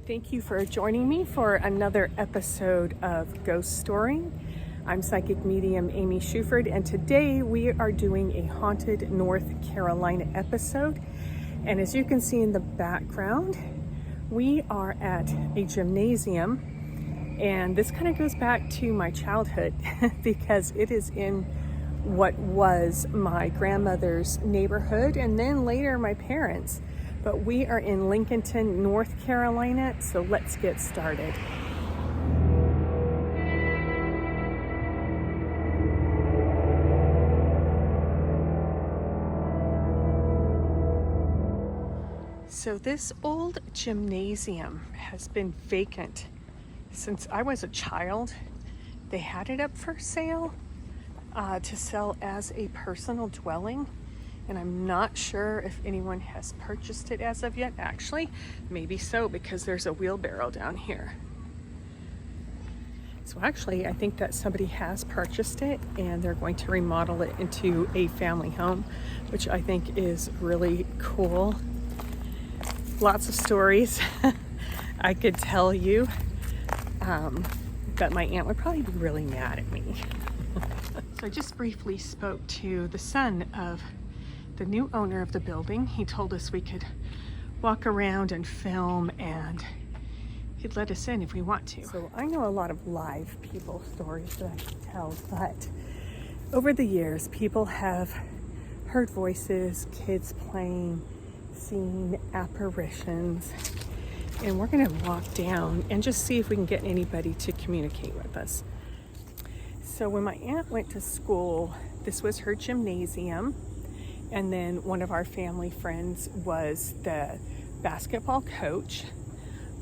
Thank you for joining me for another episode of Ghost Story. I'm psychic medium Amy Shuford, and today we are doing a haunted North Carolina episode. And as you can see in the background, we are at a gymnasium, and this kind of goes back to my childhood because it is in what was my grandmother's neighborhood and then later my parents'. But we are in Lincolnton, North Carolina, so let's get started. So this old gymnasium has been vacant since I was a child. They had it up for sale to sell as a personal dwelling. And I'm not sure if anyone has purchased it as of yet. Actually, maybe so, because there's a wheelbarrow down here. So actually, I think that somebody has purchased it and they're going to remodel it into a family home, which I think is really cool. Lots of stories I could tell you, but my aunt would probably be really mad at me. So I just briefly spoke to the son of the new owner of the building. He told us we could walk around and film, and he'd let us in if we want to. So I know a lot of live people stories that I can tell, but over the years, people have heard voices, kids playing, seen apparitions, and we're gonna walk down and just see if we can get anybody to communicate with us. So when my aunt went to school, this was her gymnasium. And then one of our family friends was the basketball coach.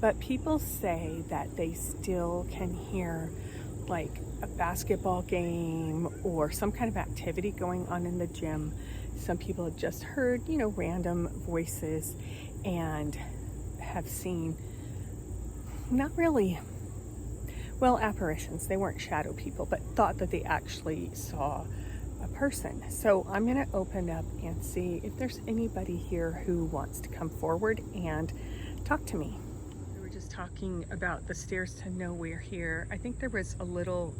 But people say that they still can hear like a basketball game or some kind of activity going on in the gym. Some people have just heard, random voices and have seen apparitions. They weren't shadow people, but thought that they actually saw a person. So I'm going to open up and see if there's anybody here who wants to come forward and talk to me. We were just talking about the stairs to nowhere here. I think there was a little,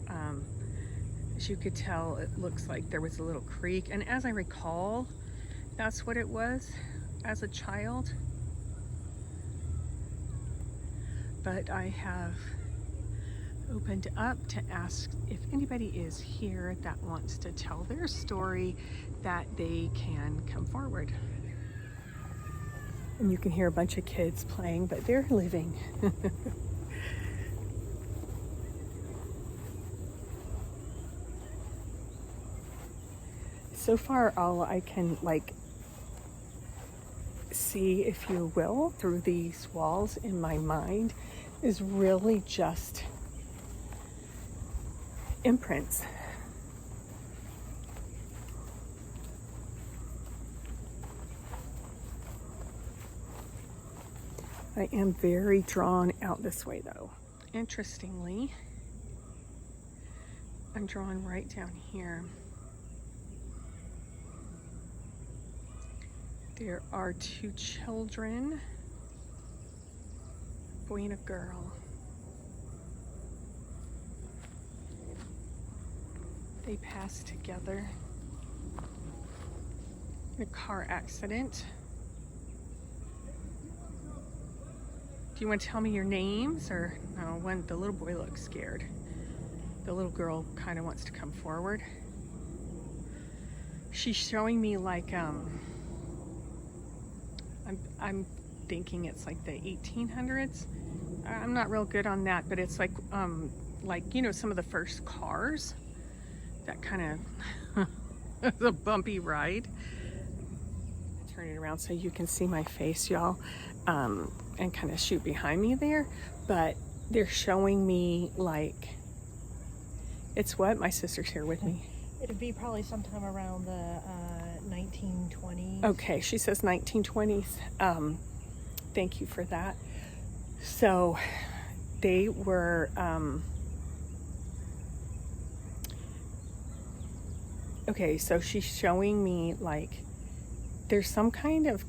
as you could tell, it looks like there was a little creek. And as I recall, that's what it was as a child. But I have opened up to ask if anybody is here that wants to tell their story, that they can come forward. And you can hear a bunch of kids playing, but they're living. So far, all I can see, if you will, through these walls in my mind is really just imprints. I am very drawn out this way though. Interestingly, I'm drawn right down here. There are two children, a boy and a girl. They passed together in a car accident. Do you want to tell me your names, or no? The little boy looks scared. The little girl kind of wants to come forward. She's showing me I'm thinking it's like the 1800s. I'm not real good on that, but it's like some of the first cars. That kind of a bumpy ride. Turn it around so you can see my face, y'all, and kind of shoot behind me there. But they're showing me it's what? My sister's here with me. It'd be probably sometime around the 1920s. Okay, she says 1920s. Thank you for that. So they were okay, so she's showing me there's some kind of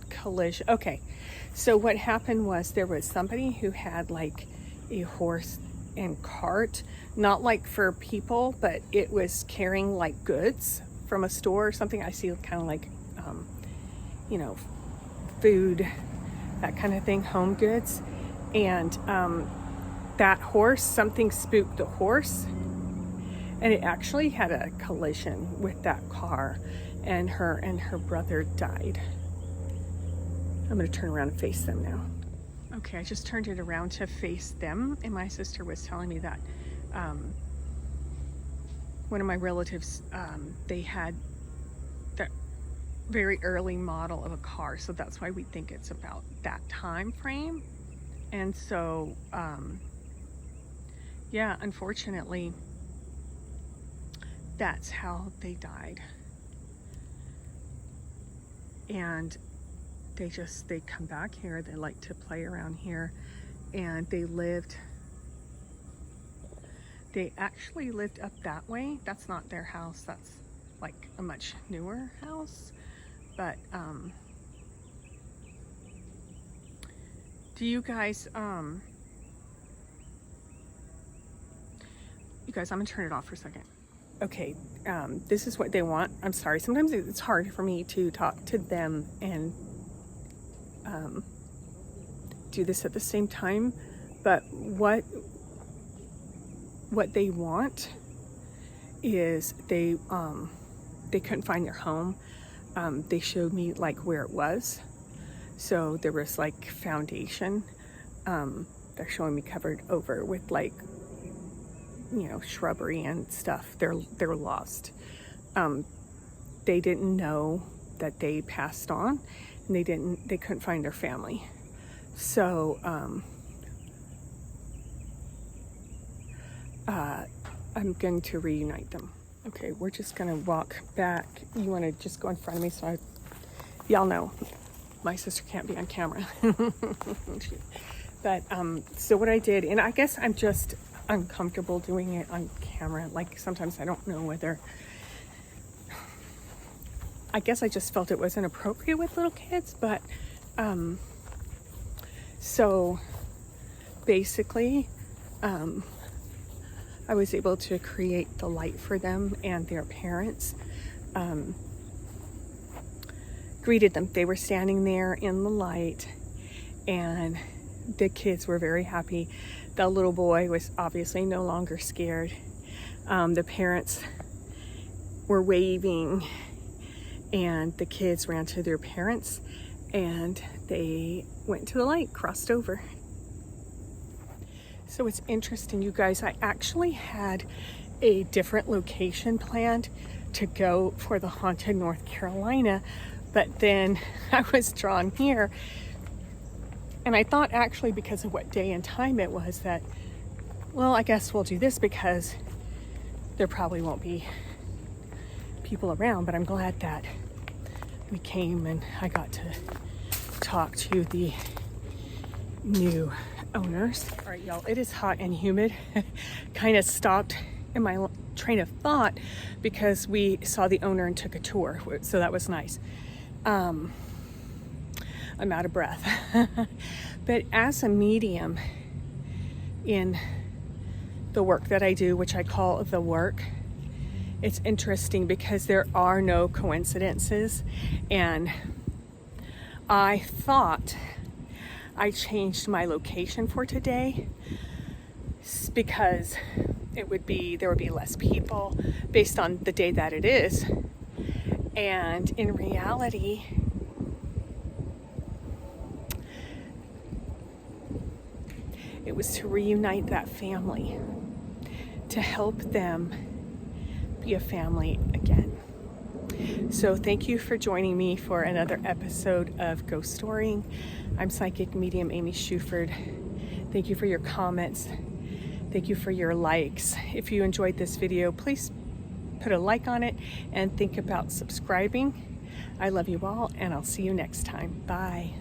collision. Okay, So what happened was there was somebody who had like a horse and cart, not like for people, but it was carrying like goods from a store or something. I see kind of like, you know, food, that kind of thing, home goods. And that horse, something spooked the horse, and it actually had a collision with that car, and her brother died. I'm gonna turn around and face them now. Okay, I just turned it around to face them, and my sister was telling me that one of my relatives, they had that very early model of a car, so that's why we think it's about that time frame. And so, yeah, unfortunately, that's how they died. And they come back here, they like to play around here, and they actually lived up that way. That's not their house, that's like a much newer house. But do you guys, I'm gonna turn it off for a second. Okay, this is what they want. I'm sorry, sometimes it's hard for me to talk to them and do this at the same time, but what they want is they couldn't find their home. They showed me like where it was. So there was like foundation. They're showing me covered over with like, you know, shrubbery and stuff. They're lost. They didn't know that they passed on, and they couldn't find their family. So I'm going to reunite them. Okay, we're just gonna walk back. You want to just go in front of me so y'all know my sister can't be on camera. But so what I did, and I guess I'm just uncomfortable doing it on camera. Like sometimes I don't know whether, I guess I just felt it wasn't appropriate with little kids. But so basically I was able to create the light for them, and their parents greeted them. They were standing there in the light, and the kids were very happy. The little boy was obviously no longer scared. The parents were waving, and the kids ran to their parents, and they went to the light, crossed over. So it's interesting, you guys, I actually had a different location planned to go for the Haunted North Carolina, but then I was drawn here, and I thought actually because of what day and time it was that, well, I guess we'll do this because there probably won't be people around. But I'm glad that we came and I got to talk to the new owners. All right, y'all, it is hot and humid. Kind of stopped in my train of thought because we saw the owner and took a tour, so that was nice. I'm out of breath. But as a medium in the work that I do, which I call the work, it's interesting because there are no coincidences. And I thought I changed my location for today because there would be less people based on the day that it is. And in reality, it was to reunite that family, to help them be a family again. So thank you for joining me for another episode of Ghost Storying. I'm psychic medium Amy Shuford. Thank you for your comments. Thank you for your likes. If you enjoyed this video, please put a like on it and think about subscribing. I love you all, and I'll see you next time. Bye.